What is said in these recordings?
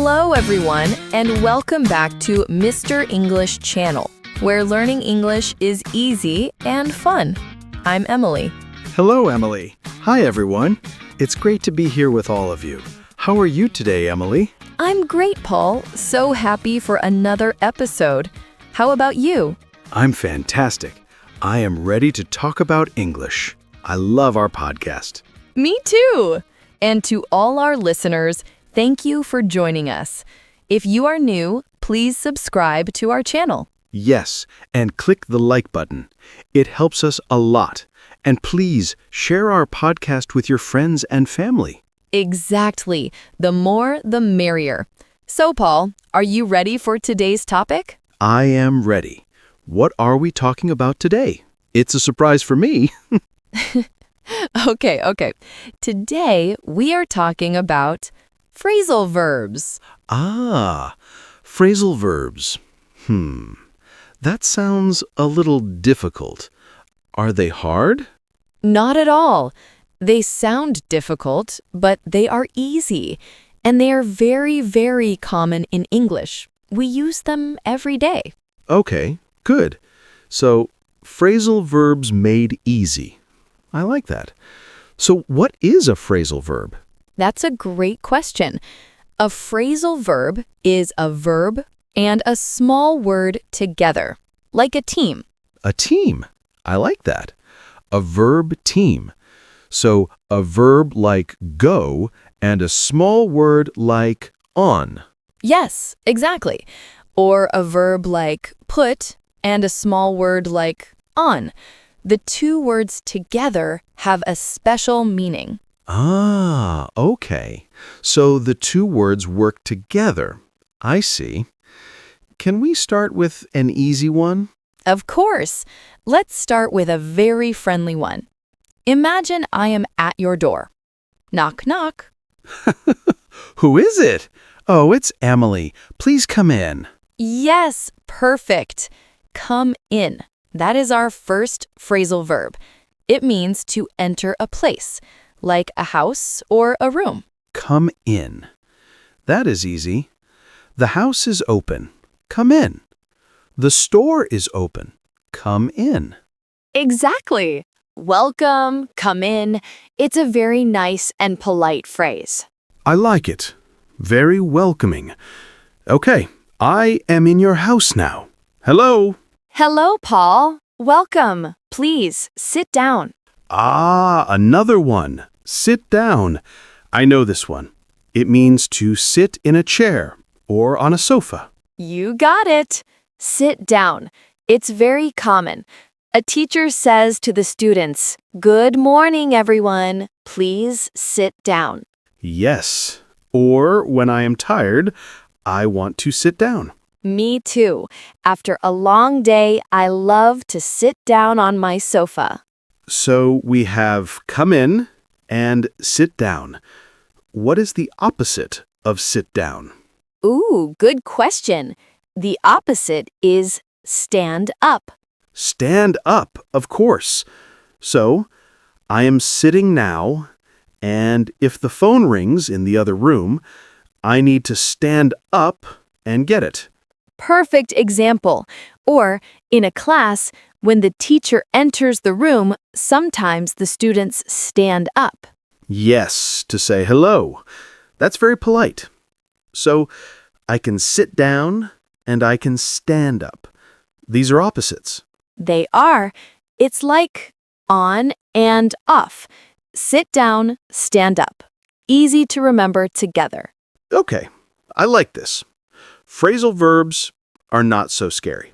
Hello, everyone, and welcome back to Mr. English Channel, where learning English is easy and fun. I'm Emily. Hello, Emily. Hi, everyone. It's great to be here with all of you. How are you today, Emily? I'm great, Paul. So happy for another episode. How about you? I'm fantastic. I am ready to talk about English. I love our podcast. Me too! And to all our listeners, thank you for joining us. If you are new, please subscribe to our channel. Yes, and click the like button. It helps us a lot. And please share our podcast with your friends and family. Exactly. The more, the merrier. So, Paul, are you ready for today's topic? I am ready. What are we talking about today? It's a surprise for me. Okay. Today, we are talking about phrasal verbs. Phrasal verbs. That sounds a little difficult. Are they hard? Not at all. They sound difficult, but they are easy. And they are very, very common in English. We use them every day. Okay, good. So, phrasal verbs made easy. I like that. So, what is a phrasal verb? That's a great question. A phrasal verb is a verb and a small word together, like a team. A team. I like that. A verb team. So, a verb like go and a small word like on. Yes, exactly. Or a verb like put and a small word like on. The two words together have a special meaning. Okay. So the two words work together. I see. Can we start with an easy one? Of course. Let's start with a very friendly one. Imagine I am at your door. Knock, knock. Who is it? Oh, it's Emily. Please come in. Yes, perfect. Come in. That is our first phrasal verb. It means to enter a place, like a house or a room. Come in. That is easy. The house is open. Come in. The store is open. Come in. Exactly. Welcome, come in. It's a very nice and polite phrase. I like it. Very welcoming. Okay, I am in your house now. Hello. Hello, Paul. Welcome. Please, sit down. Another one. Sit down. I know this one. It means to sit in a chair or on a sofa. You got it. Sit down. It's very common. A teacher says to the students, "Good morning, everyone. Please sit down." Yes. Or when I am tired, I want to sit down. Me too. After a long day, I love to sit down on my sofa. So we have come in and sit down. What is the opposite of sit down? Ooh, good question. The opposite is stand up. Stand up, of course. So, I am sitting now, and if the phone rings in the other room, I need to stand up and get it. Perfect example. Or, in a class, when the teacher enters the room, sometimes the students stand up. Yes, to say hello. That's very polite. So, I can sit down and I can stand up. These are opposites. They are. It's like on and off. Sit down, stand up. Easy to remember together. Okay, I like this. Phrasal verbs are not so scary.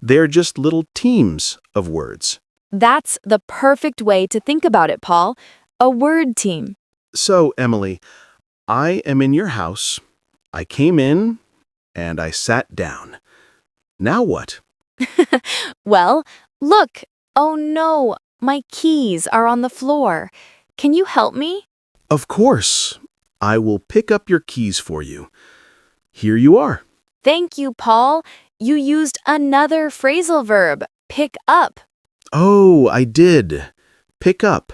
They're just little teams of words. That's the perfect way to think about it, Paul. A word team. So, Emily, I am in your house. I came in and I sat down. Now what? Well, look. Oh no, my keys are on the floor. Can you help me? Of course. I will pick up your keys for you. Here you are. Thank you, Paul. You used another phrasal verb, pick up. Oh, I did. Pick up.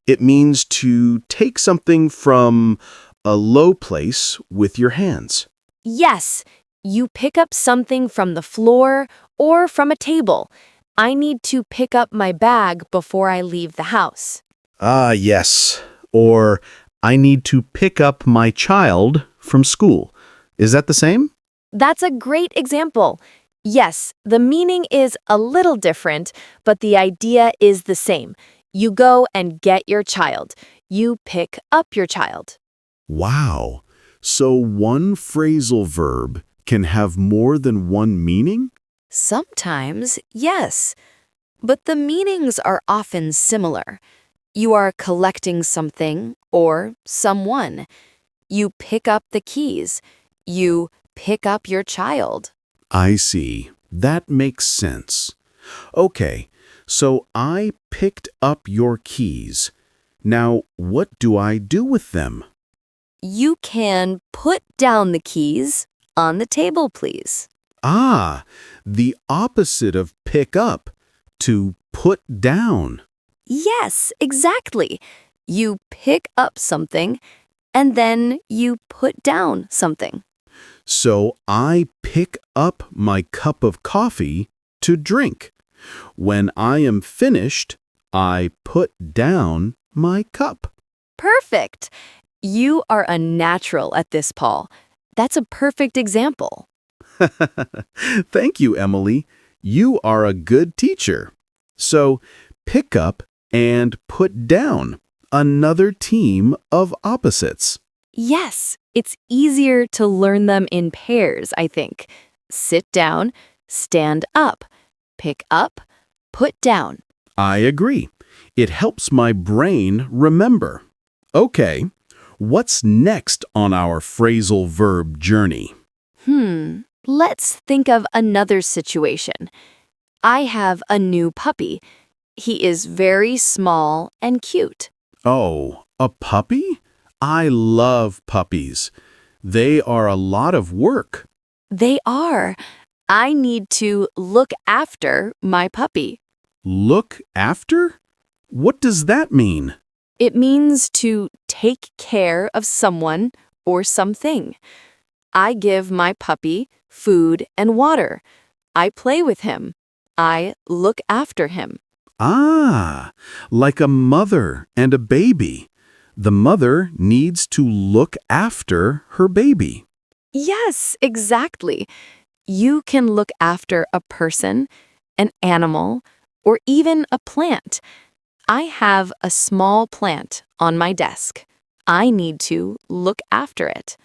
It means to take something from a low place with your hands. Yes, you pick up something from the floor or from a table. I need to pick up my bag before I leave the house. Ah, yes. Or I need to pick up my child from school. Is that the same? That's a great example. Yes, the meaning is a little different, but the idea is the same. You go and get your child. You pick up your child. Wow. So one phrasal verb can have more than one meaning? Sometimes, yes, but the meanings are often similar. You are collecting something or someone. You pick up the keys. You pick up your child. I see. That makes sense. Okay, so I picked up your keys. Now, what do I do with them? You can put down the keys on the table, please. Ah, the opposite of pick up, to put down. Yes, exactly. You pick up something and then you put down something. So I pick up my cup of coffee to drink. When I am finished, I put down my cup. Perfect. You are a natural at this, Paul. That's a perfect example. Thank you, Emily. You are a good teacher. So, pick up and put down. Another team of opposites. Yes, it's easier to learn them in pairs, I think. Sit down, stand up, pick up, put down. I agree. It helps my brain remember. Okay, what's next on our phrasal verb journey? Let's think of another situation. I have a new puppy. He is very small and cute. Oh, a puppy? I love puppies. They are a lot of work. They are. I need to look after my puppy. Look after? What does that mean? It means to take care of someone or something. I give my puppy food and water. I play with him. I look after him. Ah, like a mother and a baby. The mother needs to look after her baby. Yes, exactly. You can look after a person, an animal, or even a plant. I have a small plant on my desk. I need to look after it.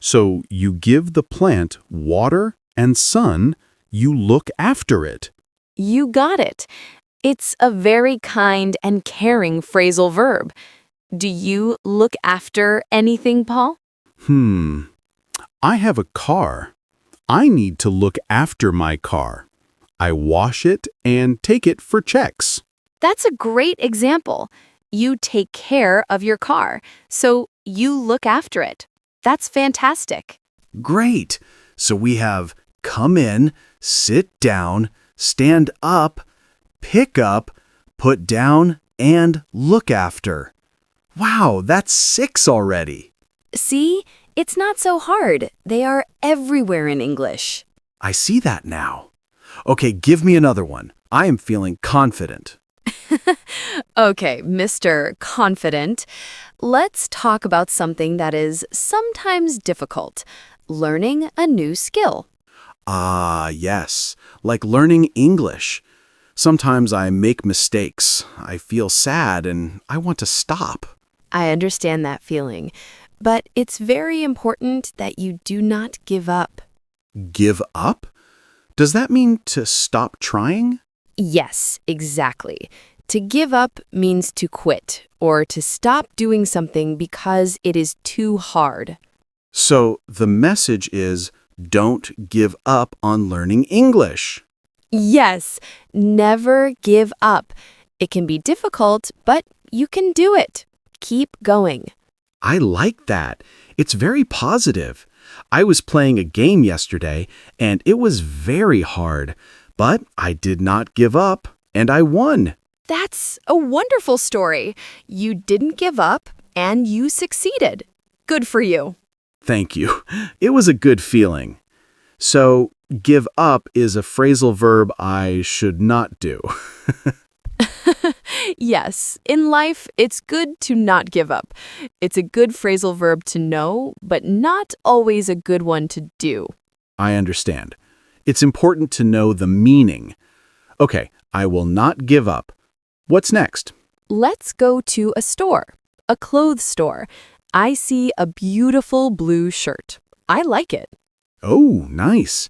So you give the plant water and sun, you look after it. You got it. It's a very kind and caring phrasal verb. Do you look after anything, Paul? I have a car. I need to look after my car. I wash it and take it for checks. That's a great example. You take care of your car, so you look after it. That's fantastic. Great. So we have come in, sit down, stand up, pick up, put down, and look after. Wow, that's 6 already. See, it's not so hard. They are everywhere in English. I see that now. Okay, give me another one. I am feeling confident. Okay, Mr. Confident, let's talk about something that is sometimes difficult, learning a new skill. Ah, yes, like learning English. Sometimes I make mistakes. I feel sad and I want to stop. I understand that feeling, but it's very important that you do not give up. Give up? Does that mean to stop trying? Yes, exactly. To give up means to quit or to stop doing something because it is too hard. So the message is don't give up on learning English. Yes, never give up. It can be difficult, but you can do it. Keep going. I like that. It's very positive. I was playing a game yesterday, and it was very hard, but I did not give up, and I won. That's a wonderful story. You didn't give up and you succeeded. Good for you. Thank you. It was a good feeling. So, give up is a phrasal verb I should not do. Yes, in life, it's good to not give up. It's a good phrasal verb to know, but not always a good one to do. I understand. It's important to know the meaning. Okay, I will not give up. What's next? Let's go to a store, a clothes store. I see a beautiful blue shirt. I like it. Oh, nice.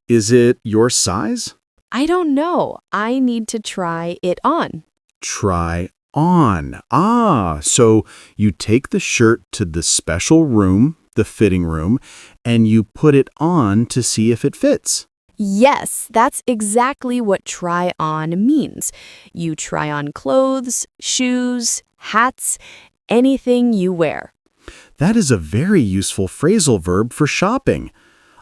Is it your size? I don't know. I need to try it on. Try on. Ah, so you take the shirt to the special room, the fitting room, and you put it on to see if it fits. Yes, that's exactly what try on means. You try on clothes, shoes, hats, anything you wear. That is a very useful phrasal verb for shopping.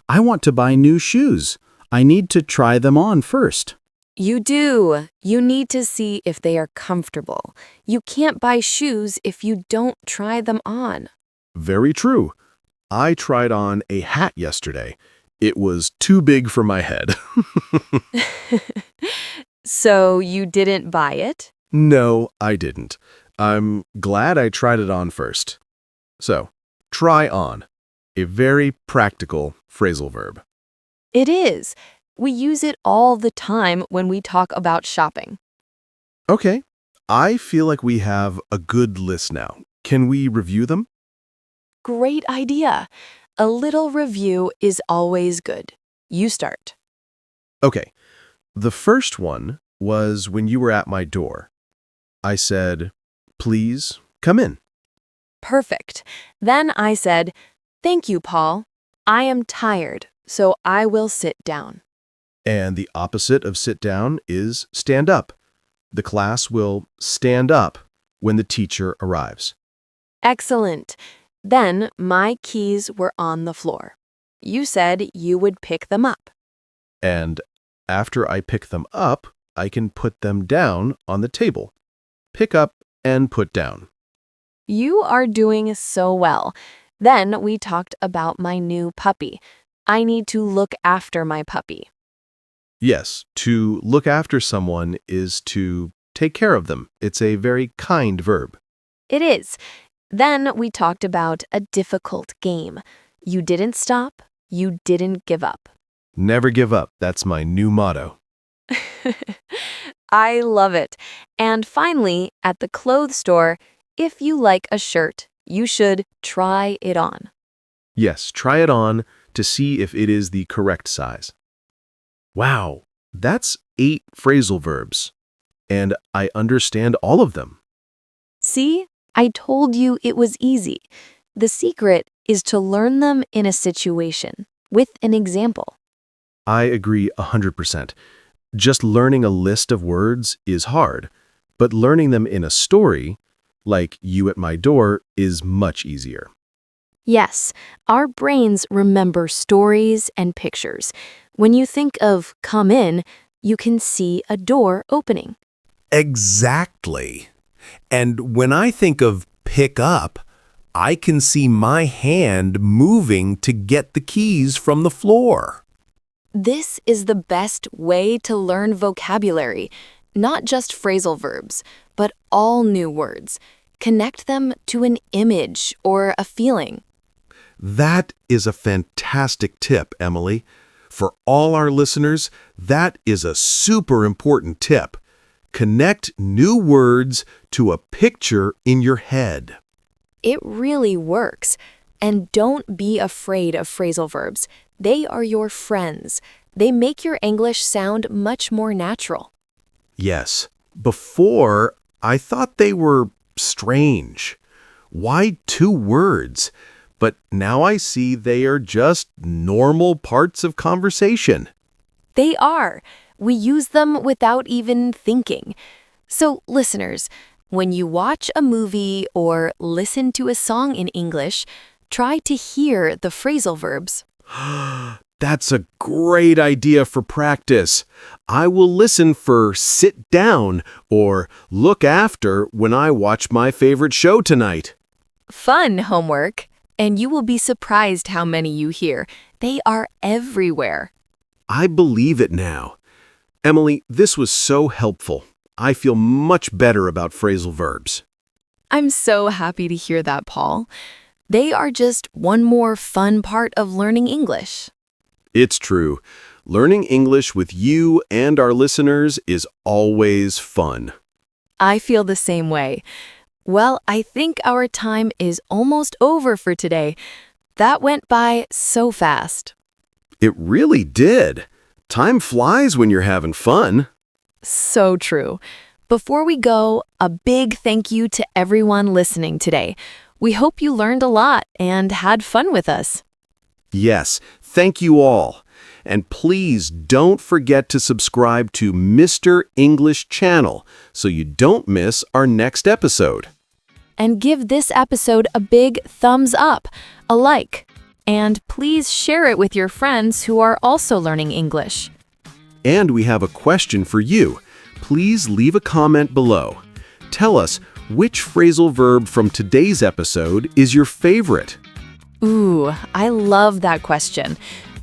I want to buy new shoes. I need to try them on first. You do. You need to see if they are comfortable. You can't buy shoes if you don't try them on. Very true. I tried on a hat yesterday. It was too big for my head. So you didn't buy it? No, I didn't. I'm glad I tried it on first. So, try on. A very practical phrasal verb. It is. We use it all the time when we talk about shopping. Okay, I feel like we have a good list now. Can we review them? Great idea. A little review is always good. You start. Okay, the first one was when you were at my door. I said, "Please come in." Perfect. Then I said, "Thank you, Paul. I am tired, so I will sit down." And the opposite of sit down is stand up. The class will stand up when the teacher arrives. Excellent. Then my keys were on the floor. You said you would pick them up. And after I pick them up, I can put them down on the table. Pick up and put down. You are doing so well. Then we talked about my new puppy. I need to look after my puppy. Yes, to look after someone is to take care of them. It's a very kind verb. It is. Then we talked about a difficult game. You didn't stop. You didn't give up. Never give up. That's my new motto. I love it. And finally, at the clothes store, if you like a shirt, you should try it on. Yes, try it on to see if it is the correct size. Wow, that's 8 phrasal verbs. And I understand all of them. See, I told you it was easy. The secret is to learn them in a situation, with an example. I agree 100%. Just learning a list of words is hard, but learning them in a story, like you at my door, is much easier. Yes, our brains remember stories and pictures. When you think of come in, you can see a door opening. Exactly. And when I think of pick up, I can see my hand moving to get the keys from the floor. This is the best way to learn vocabulary, not just phrasal verbs, but all new words. Connect them to an image or a feeling. That is a fantastic tip, Emily. For all our listeners, that is a super important tip. Connect new words to a picture in your head. It really works. And don't be afraid of phrasal verbs. They are your friends. They make your English sound much more natural. Yes, before I thought they were strange. Why 2 words? But now I see they are just normal parts of conversation. They are. We use them without even thinking. So, listeners, when you watch a movie or listen to a song in English, try to hear the phrasal verbs. That's a great idea for practice. I will listen for sit down or look after when I watch my favorite show tonight. Fun homework. and you will be surprised how many you hear. They are everywhere. I believe it now. Emily, this was so helpful. I feel much better about phrasal verbs. I'm so happy to hear that, Paul. They are just one more fun part of learning English. It's true. Learning English with you and our listeners is always fun. I feel the same way. Well, I think our time is almost over for today. That went by so fast. It really did. Time flies when you're having fun. So true. Before we go, a big thank you to everyone listening today. We hope you learned a lot and had fun with us. Yes, thank you all. And please don't forget to subscribe to Mr. English Channel so you don't miss our next episode. And give this episode a big thumbs up, a like, and please share it with your friends who are also learning English. And we have a question for you. Please leave a comment below. Tell us which phrasal verb from today's episode is your favorite. Ooh, I love that question.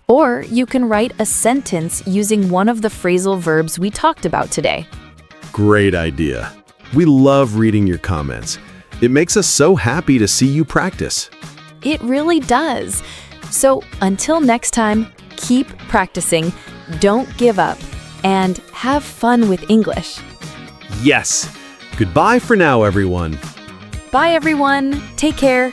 Or you can write a sentence using one of the phrasal verbs we talked about today. Great idea. We love reading your comments. It makes us so happy to see you practice. It really does. So until next time, keep practicing, don't give up, and have fun with English. Yes. Goodbye for now, everyone. Bye, everyone. Take care.